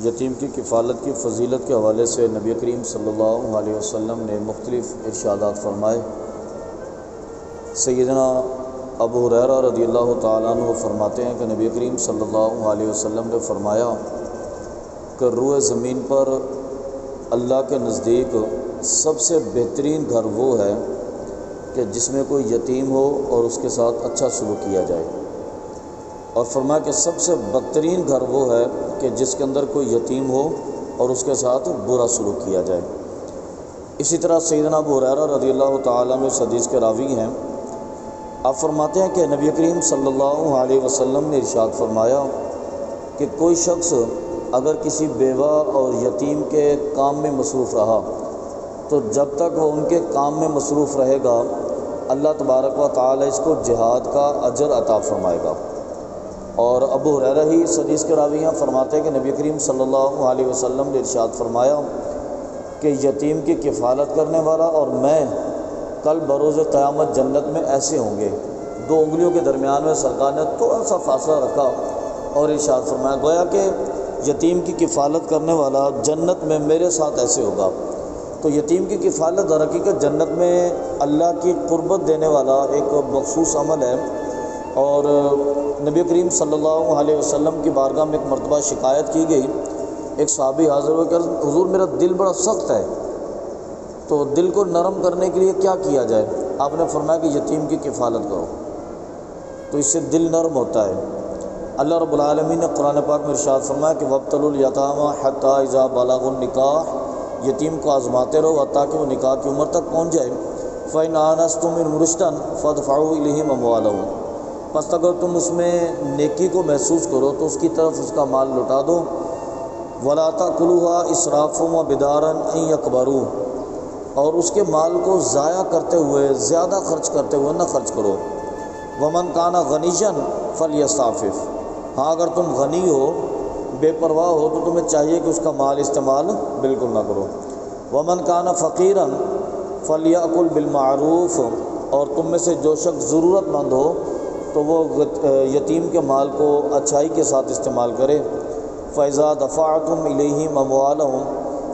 یتیم کی کفالت کی فضیلت کے حوالے سے نبی کریم صلی اللہ علیہ وسلم نے مختلف ارشادات فرمائے۔ سیدنا ابو ہریرہ رضی اللہ تعالیٰ عنہ فرماتے ہیں کہ نبی کریم صلی اللہ علیہ وسلم نے فرمایا کہ روئے زمین پر اللہ کے نزدیک سب سے بہترین گھر وہ ہے کہ جس میں کوئی یتیم ہو اور اس کے ساتھ اچھا سلوک کیا جائے، اور فرمایا کہ سب سے بدترین گھر وہ ہے کہ جس کے اندر کوئی یتیم ہو اور اس کے ساتھ برا سلوک کیا جائے۔ اسی طرح سیدنا ابو ہریرہ رضی اللہ تعالیٰ عنہ اس حدیث کے راوی ہیں۔ آپ فرماتے ہیں کہ نبی کریم صلی اللہ علیہ وسلم نے ارشاد فرمایا کہ کوئی شخص اگر کسی بیوہ اور یتیم کے کام میں مصروف رہا تو جب تک وہ ان کے کام میں مصروف رہے گا اللہ تبارک و تعالی اس کو جہاد کا اجر عطا فرمائے گا۔ اور ابو ہریرہ ہی اس حدیث کے راوی ہیں، فرماتے ہیں کہ نبی کریم صلی اللہ علیہ وسلم نے ارشاد فرمایا کہ یتیم کی کفالت کرنے والا اور میں کل بروز قیامت جنت میں ایسے ہوں گے۔ دو انگلیوں کے درمیان میں سرکار نے تھوڑا سا فاصلہ رکھا اور ارشاد فرمایا، گویا کہ یتیم کی کفالت کرنے والا جنت میں میرے ساتھ ایسے ہوگا۔ تو یتیم کی کفالت در حقیقت جنت میں اللہ کی قربت دینے والا ایک مخصوص عمل ہے۔ اور نبی کریم صلی اللہ علیہ وسلم کی بارگاہ میں ایک مرتبہ شکایت کی گئی، ایک صحابی حاضر ہوئے کہ حضور میرا دل بڑا سخت ہے، تو دل کو نرم کرنے کے لیے کیا کیا جائے؟ آپ نے فرمایا کہ یتیم کی کفالت کرو، تو اس سے دل نرم ہوتا ہے۔ اللہ رب العالمین نے قرآن پاک میں ارشاد فرمایا کہ وَابْتَلُوا الْيَتَامَىٰ حَتَّىٰ إِذَا بَلَغُوا النِّكَاحَ، یتیم کو آزماتے رہو حتیٰ کہ وہ نکاح کی عمر تک پہنچ جائے۔ فَإِنْ آنَسْتُم مِّنْهُمْ رُشْدًا فَادْفَعُوا إِلَيْهِمْ أَمْوَالَهُمْ، پس اگر تم اس میں نیکی کو محسوس کرو تو اس کی طرف اس کا مال لوٹا دو۔ وَلَا تَأْكُلُوهَا إِسْرَافًا وَبِدَارًا أَن يَكْبَرُوا، اور اس کے مال کو ضائع کرتے ہوئے، زیادہ خرچ کرتے ہوئے نہ خرچ کرو۔ وَمَنْ كَانَ غَنِيًّا فَلْيَسْتَعْفِفْ، ہاں اگر تم غنی ہو، بے پرواہ ہو، تو تمہیں چاہیے کہ اس کا مال استعمال بالکل نہ کرو۔ وَمَنْ كَانَ فَقِيرًا فَلْيَأْكُلْ بِالْمَعْرُوفِ، اور تم میں سے جو شخص ضرورت مند ہو تو وہ یتیم کے مال کو اچھائی کے ساتھ استعمال کرے۔ فَإِذَا دَفَعْتُمْ إِلَيْهِمْ أَمْوَالَهُمْ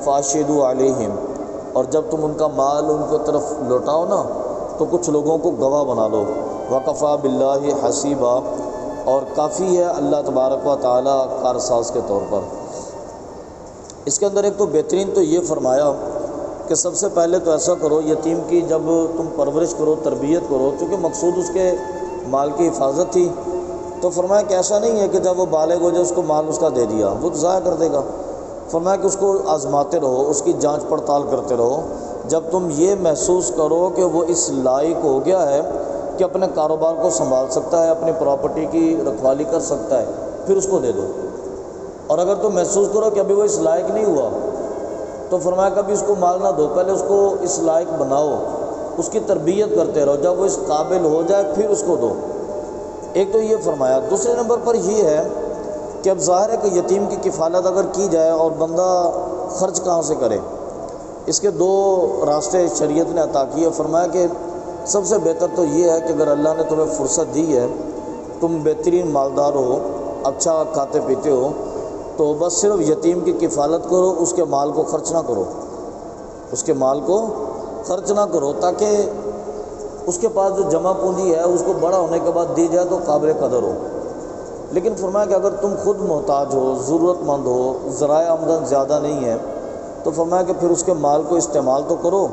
فَأَشْهِدُوا عَلَيْهِمْ، اور جب تم ان کا مال ان کو طرف لوٹاؤ نا تو کچھ لوگوں کو گواہ بنا لو۔ وَكَفَىٰ بِاللَّهِ حَسِيبًا، اور کافی ہے اللہ تبارک و تعالیٰ کارساز کے طور پر۔ اس کے اندر ایک تو بہترین تو یہ فرمایا کہ سب سے پہلے تو ایسا کرو، یتیم کی جب تم پرورش کرو، تربیت کرو، چونکہ مقصود اس کے مال کی حفاظت تھی، تو فرمایا کہ ایسا نہیں ہے کہ جب وہ بالغ ہو جائے اس کو مال اس کا دے دیا، وہ تو ضائع کر دے گا۔ فرمایا کہ اس کو آزماتے رہو، اس کی جانچ پڑتال کرتے رہو، جب تم یہ محسوس کرو کہ وہ اس لائق ہو گیا ہے کہ اپنے کاروبار کو سنبھال سکتا ہے، اپنی پراپرٹی کی رکھوالی کر سکتا ہے، پھر اس کو دے دو۔ اور اگر تم محسوس کرو کہ ابھی وہ اس لائق نہیں ہوا تو فرمایا کبھی اس کو مال نہ دو، پہلے اس کو اس لائق بناؤ، اس کی تربیت کرتے رہو، جب وہ اس قابل ہو جائے پھر اس کو دو۔ ایک تو یہ فرمایا۔ دوسرے نمبر پر یہ ہے کہ اب ظاہر ہے کہ یتیم کی کفالت اگر کی جائے اور بندہ خرچ کہاں سے کرے، اس کے دو راستے شریعت نے عطا کیے۔ فرمایا کہ سب سے بہتر تو یہ ہے کہ اگر اللہ نے تمہیں فرصت دی ہے، تم بہترین مالدار ہو، اچھا کھاتے پیتے ہو، تو بس صرف یتیم کی کفالت کرو، اس کے مال کو خرچ نہ کرو، اس کے مال کو خرچ نہ کرو، تاکہ اس کے پاس جو جمع پونجی ہے اس کو بڑا ہونے کے بعد دی جائے تو قابل قدر ہو۔ لیکن فرمایا کہ اگر تم خود محتاج ہو، ضرورت مند ہو، ذرائع آمدن زیادہ نہیں ہے، تو فرمایا کہ پھر اس کے مال کو استعمال تو کرو،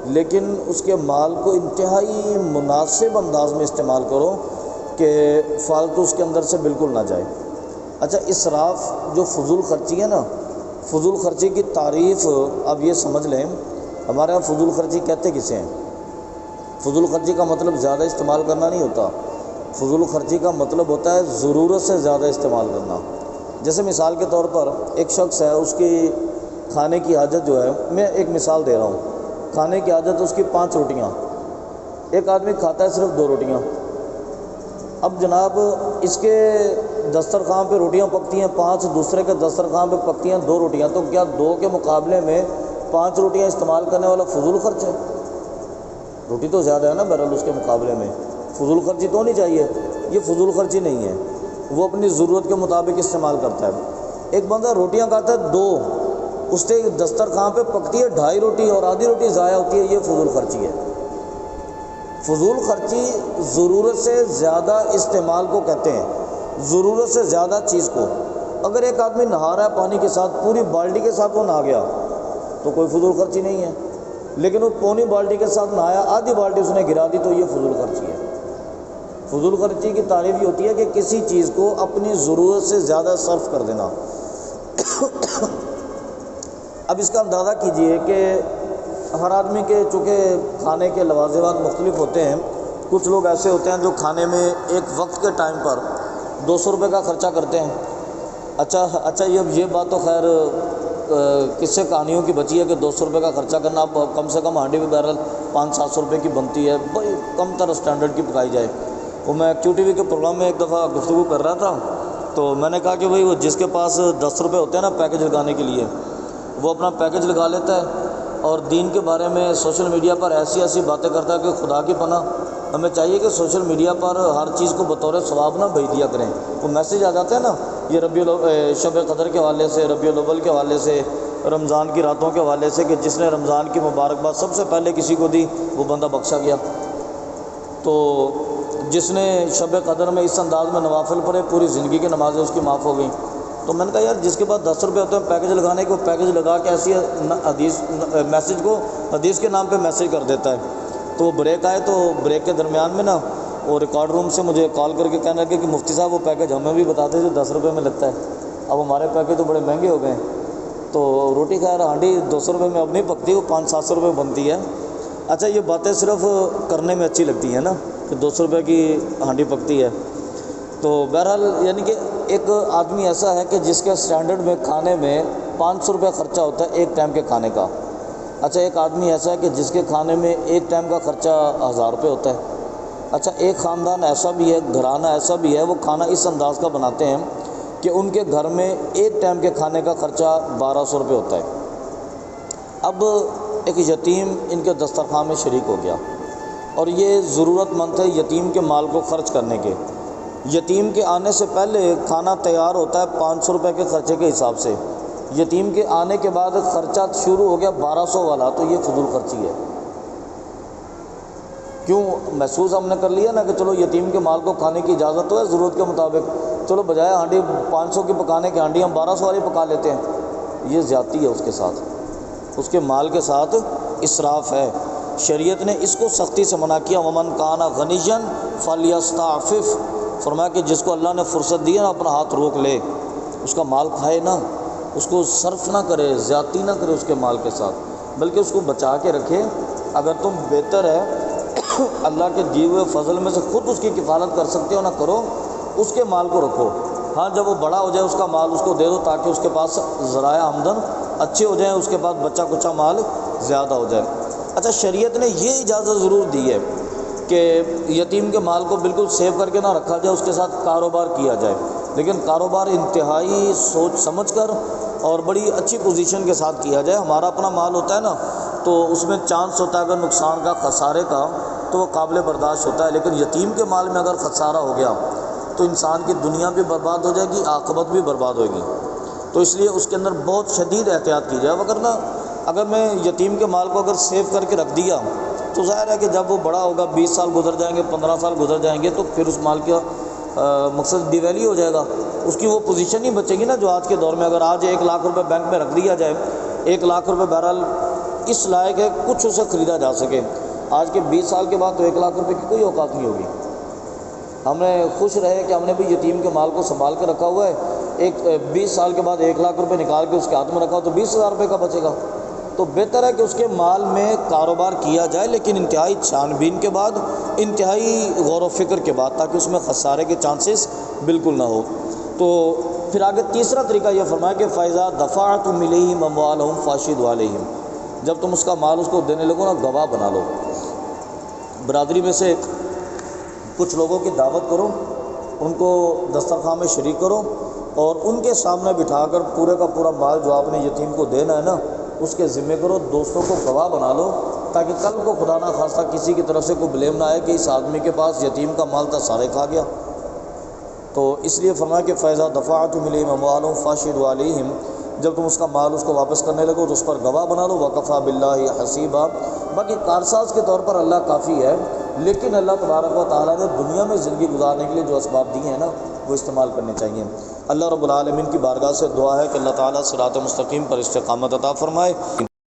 لیکن اس کے مال کو انتہائی مناسب انداز میں استعمال کرو کہ فالتو اس کے اندر سے بالکل نہ جائے۔ اچھا، اسراف جو فضول خرچی ہے نا، فضول خرچی کی تعریف اب یہ سمجھ لیں، ہمارے یہاں فضول خرچی کہتے کسے ہیں؟ فضول خرچی کا مطلب زیادہ استعمال کرنا نہیں ہوتا، فضول خرچی کا مطلب ہوتا ہے ضرورت سے زیادہ استعمال کرنا۔ جیسے مثال کے طور پر ایک شخص ہے، اس کی کھانے کی حاجت جو ہے، میں ایک مثال دے رہا ہوں، کھانے کی حاجت اس کی 5 روٹیاں، ایک آدمی کھاتا ہے صرف 2 روٹیاں۔ اب جناب اس کے دسترخوان پہ روٹیاں پکتی ہیں 5، دوسرے کے دسترخوان پہ پکتی ہیں 2 روٹیاں، تو کیا 2 کے مقابلے میں 5 روٹیاں استعمال کرنے والا فضول خرچ ہے؟ روٹی تو زیادہ ہے نا بہرحال اس کے مقابلے میں، فضول خرچی تو نہیں چاہیے، یہ فضول خرچی نہیں ہے، وہ اپنی ضرورت کے مطابق استعمال کرتا ہے۔ ایک بندہ روٹیاں کھاتا ہے 2، اس سے دسترخوان پہ پکتی ہے 2.5 روٹی اور آدھی روٹی ضائع ہوتی ہے، یہ فضول خرچی ہے۔ فضول خرچی ضرورت سے زیادہ استعمال کو کہتے ہیں، ضرورت سے زیادہ چیز کو۔ اگر ایک آدمی نہا رہا ہے پانی کے ساتھ، پوری بالٹی کے ساتھ وہ نہا گیا تو کوئی فضول خرچی نہیں ہے، لیکن وہ پونی بالٹی کے ساتھ نہایا، آدھی بالٹی اس نے گرا دی تو یہ فضول خرچی ہے۔ فضول خرچی کی تعریف یہ ہوتی ہے کہ کسی چیز کو اپنی ضرورت سے زیادہ صرف کر دینا۔ اب اس کا اندازہ کیجئے کہ ہر آدمی کے چونکہ کھانے کے لوازمات مختلف ہوتے ہیں، کچھ لوگ ایسے ہوتے ہیں جو کھانے میں ایک وقت کے ٹائم پر 200 روپے کا خرچہ کرتے ہیں۔ اچھا یہ بات تو خیر کس سے کہانیوں کی بچی ہے کہ 200 روپے کا خرچہ کرنا، اب کم سے کم ہانڈی بھی بہرحال 500-700 روپے کی بنتی ہے، بڑی کم تر اسٹینڈرڈ کی پکائی جائے۔ وہ میں کیو ٹی وی کے پروگرام میں ایک دفعہ گفتگو کر رہا تھا تو میں نے کہا کہ بھائی وہ جس کے پاس 10 روپے ہوتے ہیں نا پیکج لگانے کے لیے، وہ اپنا پیکج لگا لیتا ہے اور دین کے بارے میں سوشل میڈیا پر ایسی باتیں کرتا ہے کہ خدا کی پناہ ہمیں چاہیے کہ سوشل میڈیا پر ہر چیز کو بطور ثواب نہ بھیج دیا کریں۔ وہ میسیج آ جاتے ہیں نا، یہ شب قدر کے حوالے سے، ربیع الاول کے حوالے سے، رمضان کی راتوں کے حوالے سے، کہ جس نے رمضان کی مبارکباد سب سے پہلے کسی کو دی وہ بندہ بخشا گیا، تو جس نے شب قدر میں اس انداز میں نوافل پڑھے پوری زندگی کی نمازیں اس کی معاف ہو گئیں۔ تو میں نے کہا یار جس کے پاس 10 روپے ہوتے ہیں پیکج لگانے کو، پیکج لگا کے ایسی میسیج کو حدیث کے نام پہ میسیج کر دیتا ہے۔ تو بریک آئے تو بریک کے درمیان میں نا وہ ریکارڈ روم سے مجھے کال کر کے کہنے لگے کہ مفتی صاحب وہ پیکج ہمیں بھی بتاتے جو 10 روپے میں لگتا ہے، اب ہمارے پیکج تو بڑے مہنگے ہو گئے ہیں۔ تو روٹی خیر ہانڈی 200 روپے میں اب نہیں پکتی، وہ 500-700 روپے بنتی ہے۔ اچھا یہ باتیں صرف کرنے میں اچھی لگتی ہیں نا کہ 200 روپے کی ہانڈی پکتی ہے۔ تو بہرحال یعنی کہ ایک آدمی ایسا ہے کہ جس کے اسٹینڈرڈ میں کھانے میں 500 روپے خرچہ ہوتا ہے ایک ٹائم کے کھانے کا۔ اچھا ایک آدمی ایسا ہے کہ جس کے کھانے میں ایک ٹائم کا خرچہ 1000 روپے ہوتا ہے۔ اچھا ایک خاندان ایسا بھی ہے، گھرانہ ایسا بھی ہے، وہ کھانا اس انداز کا بناتے ہیں کہ ان کے گھر میں ایک ٹائم کے کھانے کا خرچہ 1200 روپے ہوتا ہے۔ اب ایک یتیم ان کے دسترخوان میں شریک ہو گیا اور یہ ضرورت مند ہے یتیم کے مال کو خرچ کرنے کے۔ یتیم کے آنے سے پہلے کھانا تیار ہوتا ہے 500 روپے کے خرچے کے حساب سے، یتیم کے آنے کے بعد خرچہ شروع ہو گیا 1200 والا، تو یہ فضول خرچی ہے۔ کیوں محسوس ہم نے کر لیا نا کہ چلو یتیم کے مال کو کھانے کی اجازت تو ہے ضرورت کے مطابق، چلو بجائے ہانڈی 500 کی پکانے کی ہانڈی ہم 1200 والی پکا لیتے ہیں، یہ زیادتی ہے اس کے ساتھ، اس کے مال کے ساتھ اسراف ہے۔ شریعت نے اس کو سختی سے منع کیا، ومن کان غنیا فلیستعفف، فرمایا کہ جس کو اللہ نے فرصت دی ہے نا اپنا ہاتھ روک لے، اس کا مال کھائے نا، اس کو صرف نہ کرے، زیادتی نہ کرے اس کے مال کے ساتھ، بلکہ اس کو بچا کے رکھے۔ اگر تم بہتر ہے اللہ کے دیے ہوئے فضل میں سے خود اس کی کفالت کر سکتے ہو نہ کرو، اس کے مال کو رکھو۔ ہاں جب وہ بڑا ہو جائے اس کا مال اس کو دے دو تاکہ اس کے پاس ذرائع آمدن اچھے ہو جائیں، اس کے بعد بچہ کچا مال زیادہ ہو جائے۔ اچھا شریعت نے یہ اجازت ضرور دی ہے کہ یتیم کے مال کو بالکل سیو کر کے نہ رکھا جائے، اس کے ساتھ کاروبار کیا جائے، لیکن کاروبار انتہائی سوچ سمجھ کر اور بڑی اچھی پوزیشن کے ساتھ کیا جائے۔ ہمارا اپنا مال ہوتا ہے نا تو اس میں چانس ہوتا ہے اگر نقصان کا، خسارے کا، تو وہ قابل برداشت ہوتا ہے، لیکن یتیم کے مال میں اگر خسارہ ہو گیا تو انسان کی دنیا بھی برباد ہو جائے گی، عاقبت بھی برباد ہوئے گی۔ تو اس لیے اس کے اندر بہت شدید احتیاط کی جائے، وگرنہ اگر میں یتیم کے مال کو اگر سیو کر کے رکھ دیا تو ظاہر ہے کہ جب وہ بڑا ہوگا 20 سال گزر جائیں گے، 15 سال گزر جائیں گے، تو پھر اس مال کا مقصد ڈی ویلیو ہو جائے گا، اس کی وہ پوزیشن نہیں بچے گی نا جو آج کے دور میں۔ اگر آج 1 لاکھ روپے بینک میں رکھ دیا جائے، 1 لاکھ روپے بہرحال اس لائق ہے کچھ اسے خریدا جا سکے، آج کے 20 سال کے بعد تو 1 لاکھ روپے کی کوئی اوقات نہیں ہوگی۔ ہمیں خوش رہے کہ ہم نے بھی یتیم کے مال کو سنبھال کے رکھا ہوا ہے، 20 سال کے بعد 1 لاکھ روپے نکال کے اس کے ہاتھ میں رکھا تو 20,000 روپے کا بچے گا۔ تو بہتر ہے کہ اس کے مال میں کاروبار کیا جائے، لیکن انتہائی چھان بین کے بعد، انتہائی غور و فکر کے بعد، تاکہ اس میں خسارے کے چانسز بالکل نہ ہو۔ تو پھر آگے تیسرا طریقہ یہ فرمایا کہ فَإِذَا دَفَعْتُمْ إِلَيْهِمْ أَمْوَالَهُمْ فَأَشْهِدُوا عَلَيْهِمْ، جب تم اس کا مال اس کو دینے لگو نا گواہ بنا لو۔ برادری میں سے کچھ لوگوں کی دعوت کرو، ان کو دسترخوان میں شریک کرو اور ان کے سامنے بٹھا کر پورے کا پورا مال جو آپ نے یتیم کو دینا ہے نا اس کے ذمے کرو، دوستوں کو گواہ بنا لو، تاکہ کل کو خدا نہ خواستہ کسی کی طرف سے کوئی بلیم نہ آئے کہ اس آدمی کے پاس یتیم کا مال تھا سارے کھا گیا۔ تو اس لیے فرمایا کہ فیضا دفعتم الیہم اموالہم فاشہدوا علیہم، جب تم اس کا مال اس کو واپس کرنے لگو تو اس پر گواہ بنا لو، وکفیٰ باللہ حسیبا، باقی کارساز کے طور پر اللہ کافی ہے، لیکن اللہ تبارک و تعالیٰ نے دنیا میں زندگی گزارنے کے لیے جو اسباب دیے ہیں نا وہ استعمال کرنے چاہیے۔ اللہ رب العالمین کی بارگاہ سے دعا ہے کہ اللہ تعالیٰ صراط مستقیم پر استقامت عطا فرمائے۔